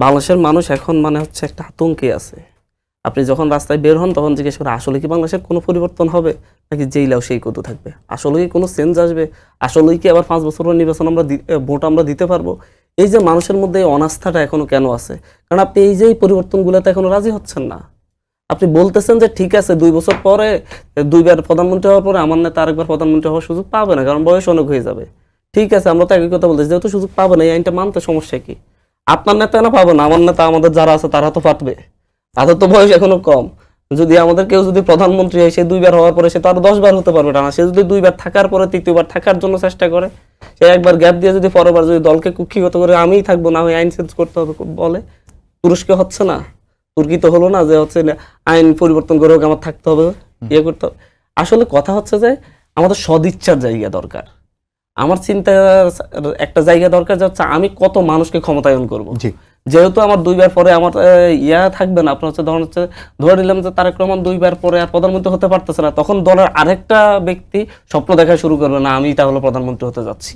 বাংলাদেশের মানুষ এখন মানে হচ্ছে একটা আতঙ্কে আছে। আপনি যখন রাস্তায় বের হন তখন জিজ্ঞেস করে আসলে কি বাংলাদেশের কোনো পরিবর্তন হবে নাকি যেই লাও সেই কত থাকবে, আসলে কি কোনো চেঞ্জ আসবে, আসলেই কি আবার 5 বছর নির্বাচন ভোট আমরা দিতে পারবো। এই যে মানুষের মধ্যে এই অনাস্থাটা এখনো কেন আছে, কারণ আপনি এই যে এই পরিবর্তনগুলোতে এখনো রাজি হচ্ছেন না। আপনি বলতেছেন যে ঠিক আছে 2 বছর পরে 2বার প্রধানমন্ত্রী হওয়ার পরে আমার নেতা আরেকবার প্রধানমন্ত্রী হওয়ার সুযোগ পাবে না, কারণ বয়স অনেক হয়ে যাবে। ঠিক আছে, আমরা তো একই কথা বলতেছি, যেহেতু সুযোগ পাবে না এই আইনটা মানতে সমস্যা কি? আপনার নেতা না পাবো না, আমার নেতা আমাদের যারা আছে তারা তো পারবে, তাদের তো বয়স এখনো কম। যদি আমাদের কেউ যদি প্রধানমন্ত্রী হয় সে 2বার হওয়ার পরে সে তো আরো 10 বার হতে পারবে না। সে যদি 2বার থাকার পরে 3য়বার থাকার জন্য চেষ্টা করে, সে একবার গ্যাপ দিয়ে যদি পরেরবার যদি দলকে কুক্ষিগত করে আমিই থাকবো না হয় আইন চেঞ্জ করতে হবে বলে, তুরস্কে হচ্ছে না, তুর্কি তো হলো না যে হচ্ছে আইন পরিবর্তন করে হোক আমার থাকতে হবে, ইয়ে করতে হবে। আসলে কথা হচ্ছে যে আমাদের সদিচ্ছার জায়গা দরকার, আমার চিন্তার একটা জায়গা দরকার যে হচ্ছে আমি কত মানুষকে ক্ষমতায়ন করব। যেহেতু আমার 2বার পরে আমার ইয়া থাকবে না, আপনার হচ্ছে ধরে নিলাম যে তারেক রহমান 2বার পরে আর প্রধানমন্ত্রী হতে পারতেছে না, তখন দলের আরেকটা ব্যক্তি স্বপ্ন দেখা শুরু করবে, না আমি তাহলে প্রধানমন্ত্রী হতে যাচ্ছি।